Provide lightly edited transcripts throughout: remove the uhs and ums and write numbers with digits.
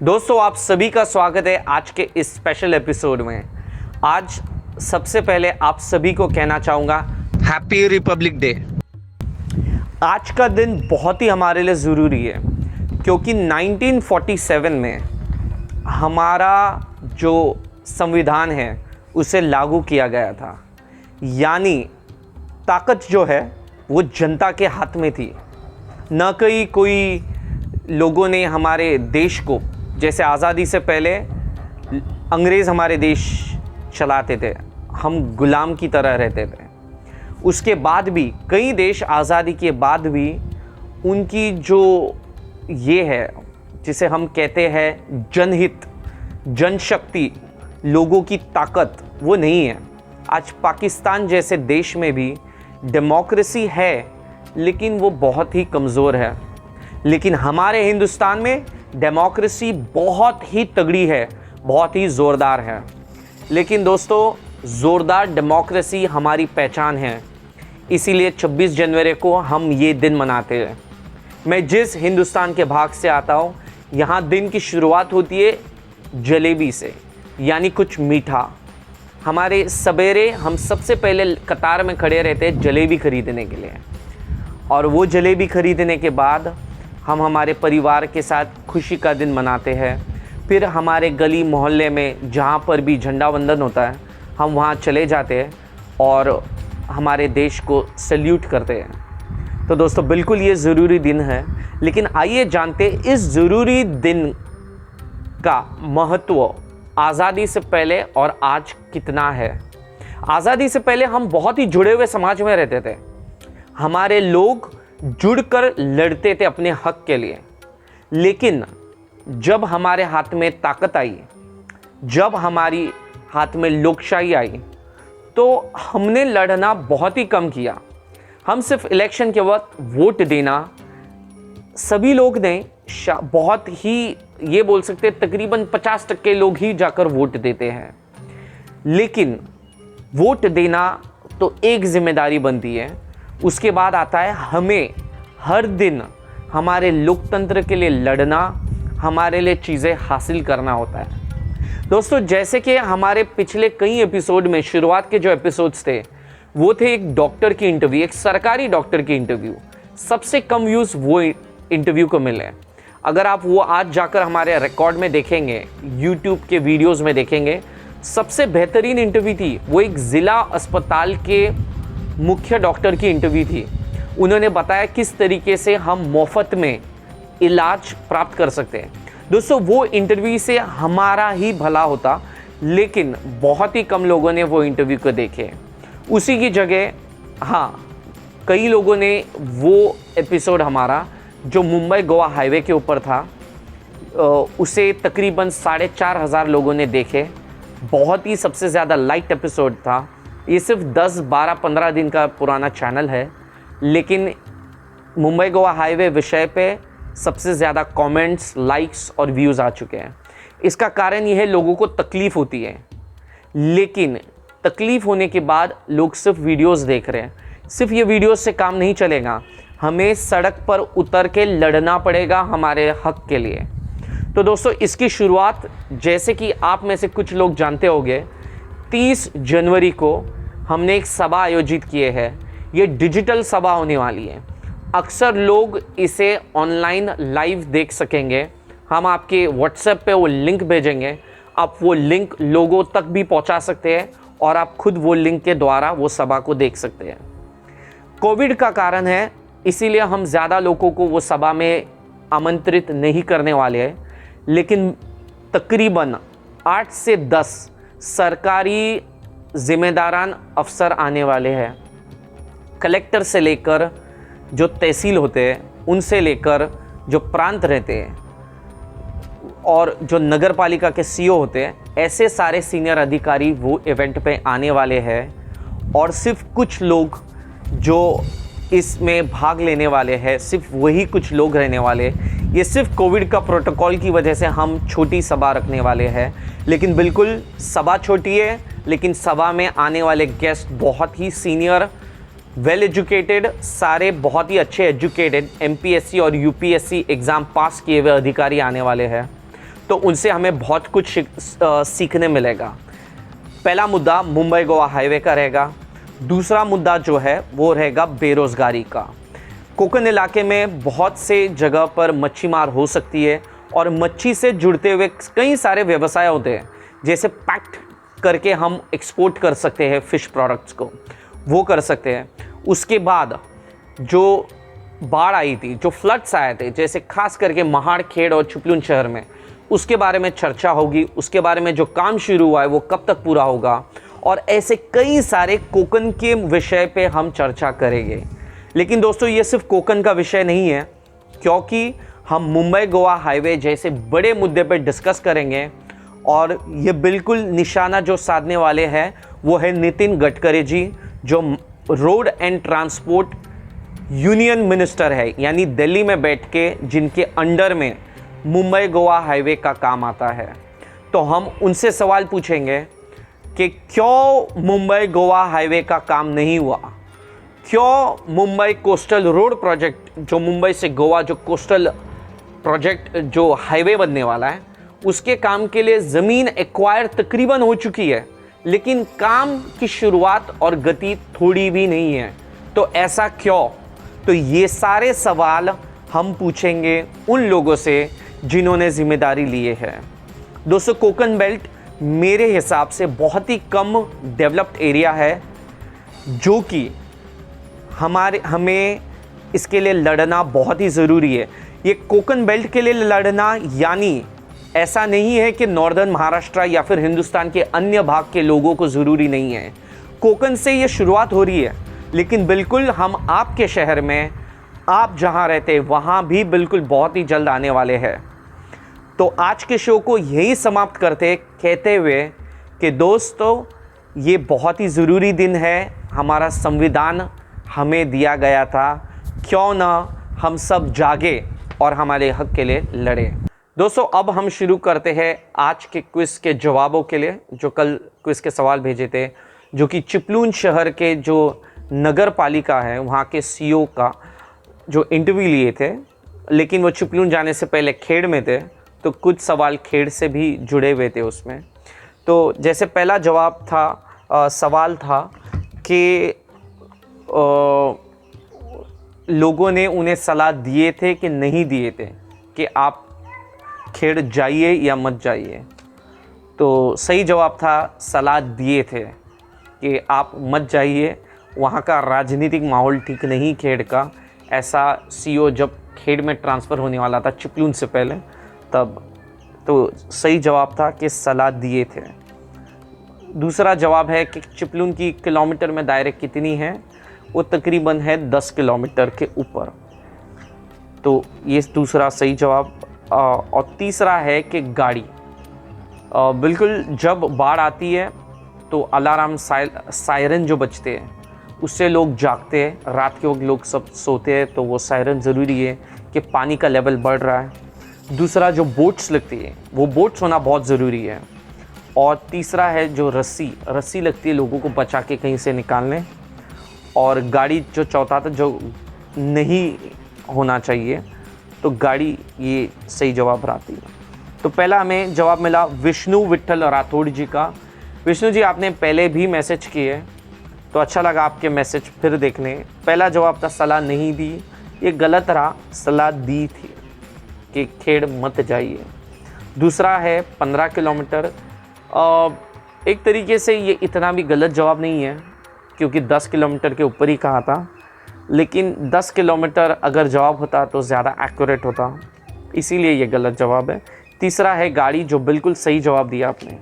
दोस्तों, आप सभी का स्वागत है आज के इस स्पेशल एपिसोड में। आज सबसे पहले आप सभी को कहना चाहूँगा हैप्पी रिपब्लिक डे। आज का दिन बहुत ही हमारे लिए ज़रूरी है क्योंकि 1947 में हमारा जो संविधान है उसे लागू किया गया था। यानी ताकत जो है वो जनता के हाथ में थी, न कि कोई लोगों ने हमारे देश को, जैसे आज़ादी से पहले अंग्रेज़ हमारे देश चलाते थे, हम गुलाम की तरह रहते थे। उसके बाद भी कई देश आज़ादी के बाद भी उनकी जो ये है जिसे हम कहते हैं जनहित, जनशक्ति, लोगों की ताकत, वो नहीं है। आज पाकिस्तान जैसे देश में भी डेमोक्रेसी है लेकिन वो बहुत ही कमज़ोर है। लेकिन हमारे हिंदुस्तान में डेमोक्रेसी बहुत ही तगड़ी है, बहुत ही ज़ोरदार है। लेकिन दोस्तों, ज़ोरदार डेमोक्रेसी हमारी पहचान है, इसीलिए 26 जनवरी को हम ये दिन मनाते हैं। मैं जिस हिंदुस्तान के भाग से आता हूँ, यहाँ दिन की शुरुआत होती है जलेबी से, यानी कुछ मीठा। हमारे सवेरे हम सबसे पहले कतार में खड़े रहते हैं जलेबी खरीदने के लिए, और वो जलेबी खरीदने के बाद हम हमारे परिवार के साथ खुशी का दिन मनाते हैं। फिर हमारे गली मोहल्ले में जहाँ पर भी झंडा वंदन होता है, हम वहाँ चले जाते हैं और हमारे देश को सैल्यूट करते हैं। तो दोस्तों, बिल्कुल ये ज़रूरी दिन है। लेकिन आइए जानते हैं इस ज़रूरी दिन का महत्व आज़ादी से पहले और आज कितना है। आज़ादी से पहले हम बहुत ही जुड़े हुए समाज में रहते थे। हमारे लोग जुड़कर लड़ते थे अपने हक के लिए। लेकिन जब हमारे हाथ में ताकत आई, जब हमारी हाथ में लोकशाही आई, तो हमने लड़ना बहुत ही कम किया। हम सिर्फ इलेक्शन के वक्त वोट देना, सभी लोग ने बहुत ही, ये बोल सकते हैं तकरीबन 50% लोग ही जाकर वोट देते हैं। लेकिन वोट देना तो एक जिम्मेदारी बनती है, उसके बाद आता है हमें हर दिन हमारे लोकतंत्र के लिए लड़ना, हमारे लिए चीज़ें हासिल करना होता है। दोस्तों, जैसे कि हमारे पिछले कई एपिसोड में, शुरुआत के जो एपिसोड्स थे वो थे एक डॉक्टर की इंटरव्यू, एक सरकारी डॉक्टर की इंटरव्यू। सबसे कम व्यूज़ वो इंटरव्यू को मिले। अगर आप वो आज जाकर हमारे रिकॉर्ड में देखेंगे, यूट्यूब के वीडियोज़ में देखेंगे, सबसे बेहतरीन इंटरव्यू थी वो एक ज़िला अस्पताल के मुख्य डॉक्टर की इंटरव्यू थी। उन्होंने बताया किस तरीके से हम मुफ्त में इलाज प्राप्त कर सकते हैं। दोस्तों, वो इंटरव्यू से हमारा ही भला होता, लेकिन बहुत ही कम लोगों ने वो इंटरव्यू को देखे। उसी की जगह हाँ, कई लोगों ने वो एपिसोड हमारा जो मुंबई गोवा हाईवे के ऊपर था, उसे तकरीबन 4,500 लोगों ने देखे। बहुत ही सबसे ज़्यादा लाइट एपिसोड था। ये सिर्फ 10, 12, 15 दिन का पुराना चैनल है, लेकिन मुंबई गोवा हाईवे विषय पे सबसे ज़्यादा कमेंट्स, लाइक्स और व्यूज़ आ चुके हैं। इसका कारण यह है, लोगों को तकलीफ़ होती है, लेकिन तकलीफ़ होने के बाद लोग सिर्फ वीडियोस देख रहे हैं। सिर्फ ये वीडियोस से काम नहीं चलेगा, हमें सड़क पर उतर के लड़ना पड़ेगा हमारे हक के लिए। तो दोस्तों, इसकी शुरुआत, जैसे कि आप में से कुछ लोग जानते होंगे, 30 जनवरी को हमने एक सभा आयोजित किए है। ये डिजिटल सभा होने वाली है। अक्सर लोग इसे ऑनलाइन लाइव देख सकेंगे। हम आपके व्हाट्सएप पे वो लिंक भेजेंगे, आप वो लिंक लोगों तक भी पहुंचा सकते हैं और आप खुद वो लिंक के द्वारा वो सभा को देख सकते हैं। कोविड का कारण है, इसीलिए हम ज़्यादा लोगों को वो सभा में आमंत्रित नहीं करने वाले हैं। लेकिन तकरीबन 8 से 10 सरकारी जिम्मेदारान अफसर आने वाले हैं। कलेक्टर से लेकर जो तहसील होते हैं, उनसे लेकर जो प्रांत रहते हैं और जो नगर पालिका के सीईओ होते हैं, ऐसे सारे सीनियर अधिकारी वो इवेंट पे आने वाले हैं। और सिर्फ कुछ लोग जो इसमें भाग लेने वाले हैं, सिर्फ वही कुछ लोग रहने वाले। ये सिर्फ कोविड का प्रोटोकॉल की वजह से हम छोटी सभा रखने वाले हैं। लेकिन बिल्कुल सभा छोटी है, लेकिन सभा में आने वाले गेस्ट बहुत ही सीनियर, वेल एजुकेटेड, सारे बहुत ही अच्छे एजुकेटेड एमपीएससी और यूपीएससी एग्ज़ाम पास किए हुए अधिकारी आने वाले हैं। तो उनसे हमें बहुत कुछ सीखने मिलेगा। पहला मुद्दा मुंबई गोवा हाईवे का रहेगा। दूसरा मुद्दा जो है वो रहेगा बेरोज़गारी का। कोकण इलाके में बहुत से जगह पर मच्छी मार हो सकती है और मच्छी से जुड़ते हुए कई सारे व्यवसाय होते हैं, जैसे पैक्ड करके हम एक्सपोर्ट कर सकते हैं फ़िश प्रोडक्ट्स को, वो कर सकते हैं। उसके बाद जो बाढ़ आई थी, जो फ्लड्स आए थे, जैसे खास करके महाड़, खेड़ और चिपलून शहर में, उसके बारे में चर्चा होगी। उसके बारे में जो काम शुरू हुआ है वो कब तक पूरा होगा, और ऐसे कई सारे कोकण के विषय पे हम चर्चा करेंगे। लेकिन दोस्तों ये सिर्फ कोकण का विषय नहीं है, क्योंकि हम मुंबई गोवा हाईवे जैसे बड़े मुद्दे पर डिस्कस करेंगे। और ये बिल्कुल निशाना जो साधने वाले हैं वो है नितिन गडकरी जी, जो road and transport union minister है, यानी दिल्ली में बैठ के जिनके अंडर में मुंबई गोवा हाईवे का काम आता है। तो हम उनसे सवाल पूछेंगे कि क्यों मुंबई गोवा हाईवे का काम नहीं हुआ, क्यों मुंबई कोस्टल रोड प्रोजेक्ट, जो मुंबई से गोवा जो कोस्टल प्रोजेक्ट जो हाईवे बनने वाला है, उसके काम के लिए ज़मीन एक्वायर तकरीबन हो चुकी है, लेकिन काम की शुरुआत और गति थोड़ी भी नहीं है। तो ऐसा क्यों? तो ये सारे सवाल हम पूछेंगे उन लोगों से जिन्होंने जिम्मेदारी लिए है। दोस्तों कोकण बेल्ट मेरे हिसाब से बहुत ही कम डेवलप्ड एरिया है, जो कि हमें इसके लिए लड़ना बहुत ही ज़रूरी है। ये कोकण बेल्ट के लिए लड़ना यानी ऐसा नहीं है कि नॉर्दर्न महाराष्ट्र या फिर हिंदुस्तान के अन्य भाग के लोगों को ज़रूरी नहीं है। कोकण से ये शुरुआत हो रही है, लेकिन बिल्कुल हम आपके शहर में, आप जहां रहते हैं वहां भी बिल्कुल बहुत ही जल्द आने वाले हैं। तो आज के शो को यही समाप्त करते कहते हुए कि दोस्तों ये बहुत ही ज़रूरी दिन है, हमारा संविधान हमें दिया गया था, क्यों ना हम सब जागे और हमारे हक के लिए लड़ें। दोस्तों अब हम शुरू करते हैं आज के क्विज़ के जवाबों के लिए, जो कल क्विज़ के सवाल भेजे थे, जो कि चिपलून शहर के जो नगर पालिका है वहाँ के सीईओ का जो इंटरव्यू लिए थे, लेकिन वो चिपलून जाने से पहले खेड़ में थे, तो कुछ सवाल खेड़ से भी जुड़े हुए थे उसमें। तो जैसे पहला जवाब था, सवाल था कि लोगों ने उन्हें सलाह दिए थे कि नहीं दिए थे कि आप खेड़ जाइए या मत जाइए। तो सही जवाब था सलाह दिए थे कि आप मत जाइए, वहाँ का राजनीतिक माहौल ठीक नहीं खेड़ का। ऐसा सीईओ जब खेड़ में ट्रांसफ़र होने वाला था चिपलून से पहले, तब तो सही जवाब था कि सलाह दिए थे। दूसरा जवाब है कि चिपलून की किलोमीटर में दायरे कितनी है, वो तकरीबन है 10 किलोमीटर के ऊपर। तो ये दूसरा सही जवाब। और तीसरा है कि गाड़ी, बिल्कुल जब बाढ़ आती है तो अलार्म सायरन जो बजते हैं उससे लोग जागते हैं, रात के वक्त लोग सब सोते हैं, तो वो सायरन ज़रूरी है कि पानी का लेवल बढ़ रहा है। दूसरा जो बोट्स लगती है वो बोट्स होना बहुत ज़रूरी है। और तीसरा है जो रस्सी लगती है लोगों को बचा के कहीं से निकालने। और गाड़ी जो चौथा था जो नहीं होना चाहिए, तो गाड़ी ये सही जवाब रहती है। तो पहला हमें जवाब मिला विष्णु विट्ठल राठौड़ जी का। विष्णु जी आपने पहले भी मैसेज किए, तो अच्छा लगा आपके मैसेज फिर देखने। पहला जवाब था सलाह नहीं दी, ये गलत रहा, सलाह दी थी कि खेड़ मत जाइए। दूसरा है 15 किलोमीटर, एक तरीके से ये इतना भी गलत जवाब नहीं है, क्योंकि 10 किलोमीटर के ऊपर ही कहा था, लेकिन 10 किलोमीटर अगर जवाब होता तो ज़्यादा एक्यूरेट होता, इसीलिए ये गलत जवाब है। तीसरा है गाड़ी, जो बिल्कुल सही जवाब दिया आपने।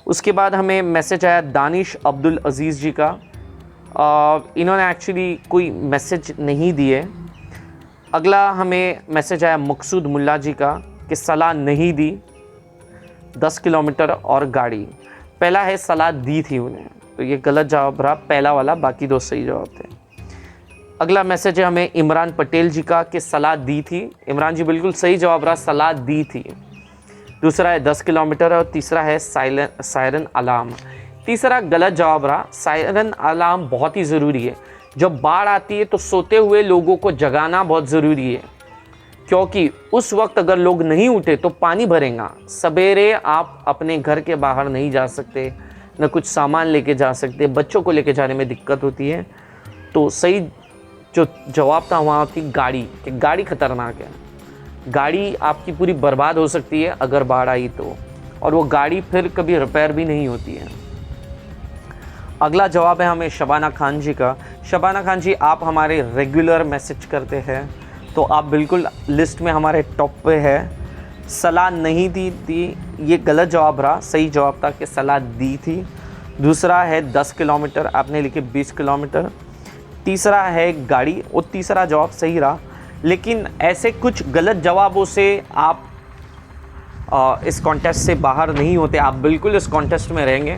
उसके बाद हमें मैसेज आया दानिश अब्दुल अजीज़ जी का। इन्होंने एक्चुअली कोई मैसेज नहीं दिए। अगला हमें मैसेज आया मकसूद मुल्ला जी का कि सलाह नहीं दी, 10 किलोमीटर और गाड़ी। पहला है सलाह दी थी उन्हें, तो ये गलत जवाब रहा पहला वाला, बाकी दो सही जवाब थे। अगला मैसेज है हमें इमरान पटेल जी का कि सलाह दी थी। इमरान जी बिल्कुल सही जवाब रहा, सलाह दी थी। दूसरा है 10 किलोमीटर और तीसरा है सायरन अलार्म। तीसरा गलत जवाब रहा, सायरन अलार्म बहुत ही ज़रूरी है। जब बाढ़ आती है तो सोते हुए लोगों को जगाना बहुत ज़रूरी है, क्योंकि उस वक्त अगर लोग नहीं उठे तो पानी भरेगा। सवेरे आप अपने घर के बाहर नहीं जा सकते, न कुछ सामान लेके जा सकते, बच्चों को लेके जाने में दिक्कत होती है। तो सही जो जवाब था वहाँ थी गाड़ी, कि गाड़ी खतरनाक है, गाड़ी आपकी पूरी बर्बाद हो सकती है अगर बाढ़ आई तो, और वो गाड़ी फिर कभी रिपेयर भी नहीं होती है। अगला जवाब है हमें शबाना खान जी का। शबाना खान जी, आप हमारे रेगुलर मैसेज करते हैं, तो आप बिल्कुल लिस्ट में हमारे टॉप पे है। सलाह नहीं दी थी, ये गलत जवाब रहा। सही जवाब था कि सलाह दी थी। दूसरा है 10 किलोमीटर, आपने लिखे 20 किलोमीटर। तीसरा है गाड़ी, और तीसरा जवाब सही रहा। लेकिन ऐसे कुछ गलत जवाबों से आप इस कॉन्टेस्ट से बाहर नहीं होते, आप बिल्कुल इस कॉन्टेस्ट में रहेंगे,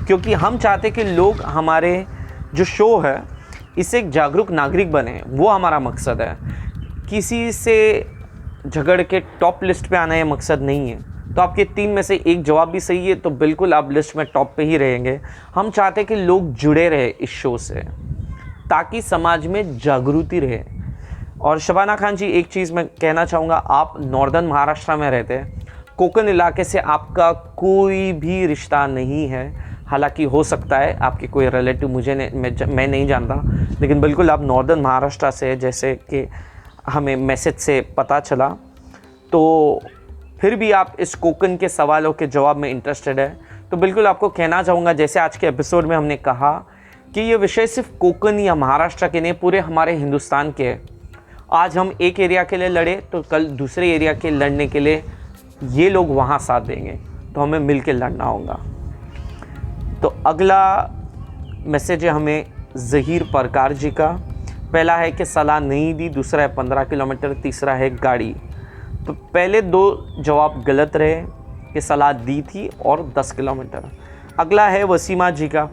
क्योंकि हम चाहते कि लोग हमारे जो शो है इससे एक जागरूक नागरिक बने, वो हमारा मकसद है। किसी से झगड़ के टॉप लिस्ट पे आना ये मकसद नहीं है। तो आपके 3 में से एक जवाब भी सही है, तो बिल्कुल आप लिस्ट में टॉप पे ही रहेंगे। हम चाहते कि लोग जुड़े रहे इस शो से, ताकि समाज में जागृति रहे। और शबाना खान जी, एक चीज़ मैं कहना चाहूँगा, आप नॉर्दर्न महाराष्ट्र में रहते हैं, कोकण इलाके से आपका कोई भी रिश्ता नहीं है। हालांकि हो सकता है आपके कोई रिलेटिव, मैं नहीं जानता, लेकिन बिल्कुल आप नॉर्दर्न महाराष्ट्र से है, जैसे कि हमें मैसेज से पता चला। तो फिर भी आप इस कोकण के सवालों के जवाब में इंटरेस्टेड है, तो बिल्कुल आपको कहना चाहूँगा, जैसे आज के एपिसोड में हमने कहा कि ये विषय सिर्फ कोकण या महाराष्ट्र के नहीं, पूरे हमारे हिंदुस्तान के है। आज हम एक एरिया के लिए लड़े तो कल दूसरे एरिया के लड़ने के लिए ये लोग वहाँ साथ देंगे, तो हमें मिल के लड़ना होगा। तो अगला मैसेज है हमें ज़हीर परकार जी का। पहला है कि सलाह नहीं दी, दूसरा है 15 किलोमीटर, तीसरा है गाड़ी। तो पहले 2 जवाब गलत रहे, कि सलाह दी थी और 10 किलोमीटर। अगला है वसीमा जी का।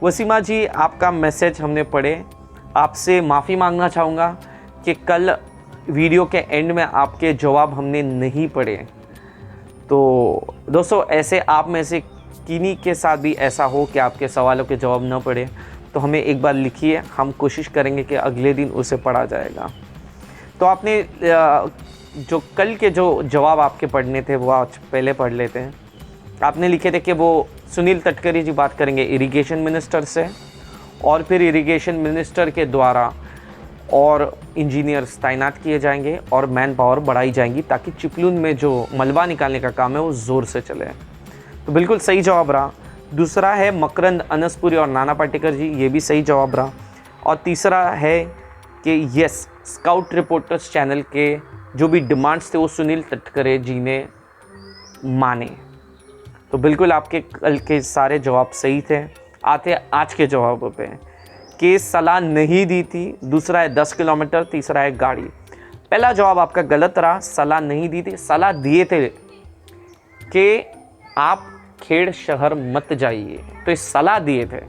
वसीमा जी, आपका मैसेज हमने पढ़े, आपसे माफ़ी मांगना चाहूँगा कि कल वीडियो के एंड में आपके जवाब हमने नहीं पढ़े। तो दोस्तों, ऐसे आप में से किन्हीं के साथ भी ऐसा हो कि आपके सवालों के जवाब न पढ़े, तो हमें एक बार लिखिए, हम कोशिश करेंगे कि अगले दिन उसे पढ़ा जाएगा। तो आपने जो कल के जो जवाब आपके पढ़ने थे वो आज पहले पढ़ लेते हैं। आपने लिखे थे कि वो सुनील तटकरे जी बात करेंगे इरिगेशन मिनिस्टर से, और फिर इरिगेशन मिनिस्टर के द्वारा और इंजीनियर्स तैनात किए जाएंगे और मैन पावर बढ़ाई जाएंगी, ताकि चिपलून में जो मलबा निकालने का काम है वो ज़ोर से चले। तो बिल्कुल सही जवाब रहा। दूसरा है मकरंद अनसपुरी और नाना पाटेकर जी, ये भी सही जवाब रहा। और तीसरा है कि यस, स्काउट रिपोर्टर्स चैनल के जो भी डिमांड्स थे वो सुनील तटकरे जी ने माने। तो बिल्कुल आपके कल के सारे जवाब सही थे। आते आज के जवाबों पे, कि सलाह नहीं दी थी, दूसरा है 10 किलोमीटर, तीसरा है गाड़ी। पहला जवाब आपका गलत रहा, सलाह नहीं दी थी। सलाह दिए थे कि आप खेड़ शहर मत जाइए, तो इस सलाह दिए थे।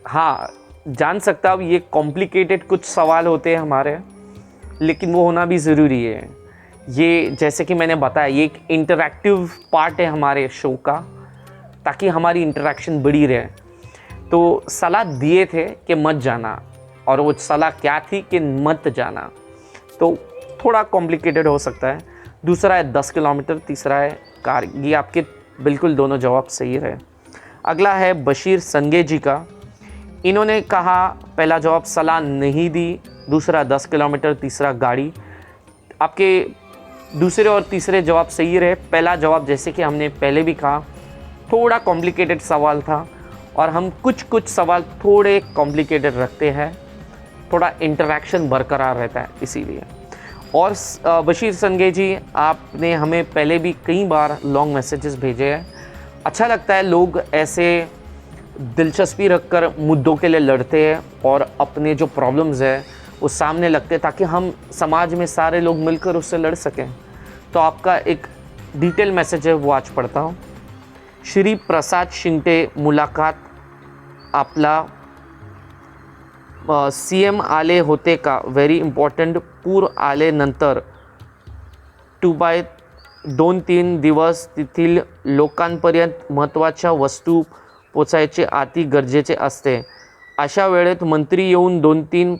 हाँ, जान सकता हूँ ये कॉम्प्लिकेटेड कुछ सवाल होते हैं हमारे, लेकिन वो होना भी ज़रूरी है। ये जैसे कि मैंने बताया, ये एक इंटरैक्टिव पार्ट है हमारे शो का, ताकि हमारी इंटरेक्शन बढ़ी रहे। तो सलाह दिए थे कि मत जाना, और वो सलाह क्या थी कि मत जाना, तो थोड़ा कॉम्प्लिकेटेड हो सकता है। दूसरा है 10 किलोमीटर, तीसरा है कार। ये आपके बिल्कुल दोनों जवाब सही रहे। अगला है बशीर संगे जी का। इन्होंने कहा पहला जवाब सलाह नहीं दी, दूसरा 10 किलोमीटर, तीसरा गाड़ी। आपके दूसरे और तीसरे जवाब सही रहे। पहला जवाब, जैसे कि हमने पहले भी कहा, थोड़ा कॉम्प्लिकेटेड सवाल था, और हम कुछ सवाल थोड़े कॉम्प्लिकेटेड रखते हैं, थोड़ा इंटरेक्शन बरकरार रहता है इसीलिए। और बशीर संगे जी, आपने हमें पहले भी कई बार लॉन्ग मैसेजेस भेजे हैं। अच्छा लगता है लोग ऐसे दिलचस्पी रखकर मुद्दों के लिए लड़ते हैं और अपने जो प्रॉब्लम्स है वो सामने लगते हैं, ताकि हम समाज में सारे लोग मिलकर उससे लड़ सकें। तो आपका एक डिटेल मैसेज है, वो आज पढ़ता हूँ। श्री प्रसाद शिंगटे मुलाकात आपला CM आले होते का, व्हेरी इम्पॉर्टंट। पूर आल्यानंतर 2-3 दिवस तेथील लोकांपर्यंत महत्त्वाच्या वस्तू पोचायचे अति गरजेचे असते। अशा वेळेत मंत्री येऊन 2-3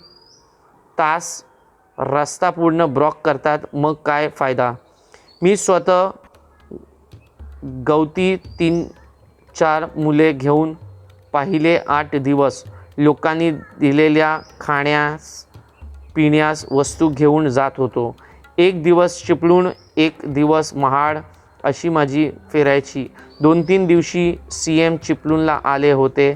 तास रस्ता पूर्ण ब्लॉक करतात, मग काय फायदा? मी स्वतः गवती 3-4 मुले घेऊन पाहिले 8 दिवस लोकांनी दिलेल्या खाण्यास पिण्यास वस्तू घेऊन जात होतो. एक दिवस चिपळूण, एक दिवस महाड अशी माझी फिरायची. 2-3 दिवशी CM चिपळूणला आले होते,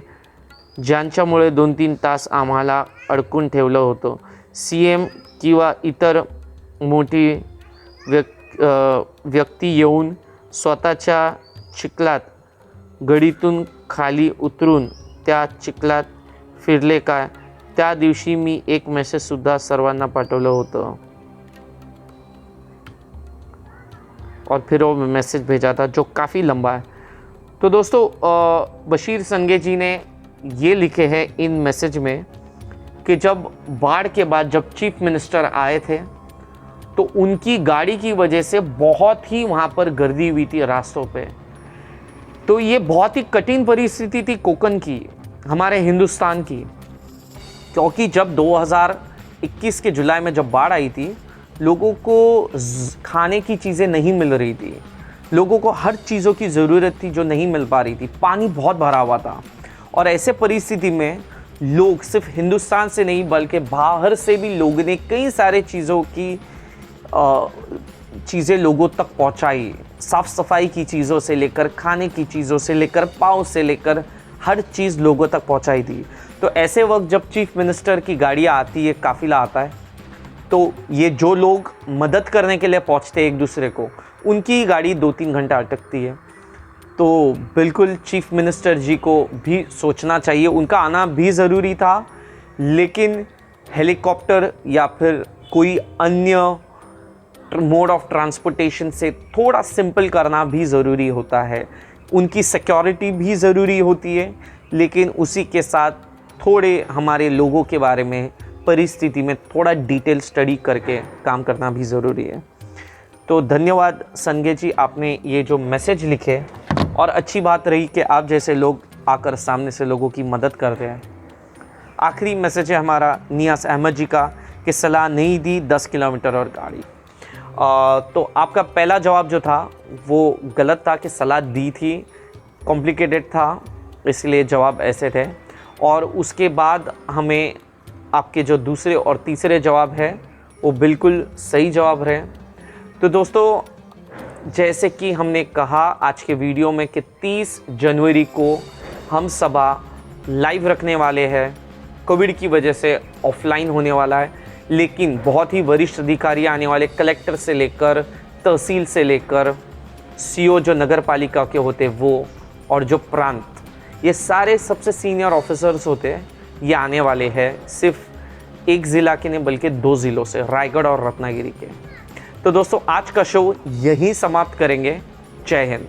ज्यांच्यामुळे 2-3 तास आम्हाला अडकून ठेवलं होतं. CM किंवा इतर मोठी व्यक्ती येऊन स्वतःच्या चिखलात गडीतून खाली उतरून त्या चिखलात फिरले का? त्या दिवशी मी एक मेसेजसुद्धा सर्वांना पाठवलं होतं और फिर वो मैसेज भेजा था जो काफ़ी लंबा है. तो दोस्तों बशीर संगे जी ने ये लिखे हैं इन मैसेज में कि जब बाढ़ के बाद जब चीफ मिनिस्टर आए थे तो उनकी गाड़ी की वजह से बहुत ही वहाँ पर गर्दी हुई थी रास्तों पे. तो ये बहुत ही कठिन परिस्थिति थी कोकण की, हमारे हिंदुस्तान की, क्योंकि जब 2021 के जुलाई में जब बाढ़ आई थी, लोगों को खाने की चीज़ें नहीं मिल रही थी, लोगों को हर चीज़ों की ज़रूरत थी जो नहीं मिल पा रही थी. पानी बहुत भरा हुआ था और ऐसे परिस्थिति में लोग सिर्फ हिंदुस्तान से नहीं बल्कि बाहर से भी लोगों ने कई सारे चीज़ों की चीज़ें लोगों तक पहुंचाई. साफ़ सफाई की चीज़ों से लेकर खाने की चीज़ों से लेकर पाँव से लेकर हर चीज़ लोगों तक पहुंचाई थी. तो ऐसे वक्त जब चीफ मिनिस्टर की गाड़ियाँ आती है, काफ़िला आता है, तो ये जो लोग मदद करने के लिए पहुंचते हैं एक दूसरे को, उनकी गाड़ी 2-3 घंटा अटकती है. तो बिल्कुल चीफ मिनिस्टर जी को भी सोचना चाहिए, उनका आना भी ज़रूरी था, लेकिन हेलीकॉप्टर या फिर कोई अन्य मोड ऑफ ट्रांसपोर्टेशन से थोड़ा सिंपल करना भी ज़रूरी होता है. उनकी सिक्योरिटी भी ज़रूरी होती है, लेकिन उसी के साथ थोड़े हमारे लोगों के बारे में परिस्थिति में थोड़ा डिटेल स्टडी करके काम करना भी ज़रूरी है. तो धन्यवाद संगे जी, आपने ये जो मैसेज लिखे, और अच्छी बात रही कि आप जैसे लोग आकर सामने से लोगों की मदद करते हैं. आखिरी मैसेज है हमारा नियाज़ अहमद जी का कि सलाह नहीं दी 10 किलोमीटर और गाड़ी. तो आपका पहला जवाब जो था वो गलत था कि सलाह दी थी, कॉम्प्लिकेटेड था, इसलिए जवाब ऐसे थे. और उसके बाद हमें आपके जो दूसरे और तीसरे जवाब है वो बिल्कुल सही जवाब रहे. तो दोस्तों, जैसे कि हमने कहा आज के वीडियो में कि 30 जनवरी को हम सभा लाइव रखने वाले हैं. कोविड की वजह से ऑफलाइन होने वाला है, लेकिन बहुत ही वरिष्ठ अधिकारी आने वाले, कलेक्टर से लेकर तहसील से लेकर CO जो नगर पालिका के होते वो, और जो प्रांत, ये सारे सबसे सीनियर ऑफिसर्स होते हैं, ये आने वाले हैं. सिर्फ एक ज़िला के नहीं बल्कि 2 ज़िलों से, रायगढ़ और रत्नागिरी के. तो दोस्तों, आज का शो यहीं समाप्त करेंगे. जय हिंद.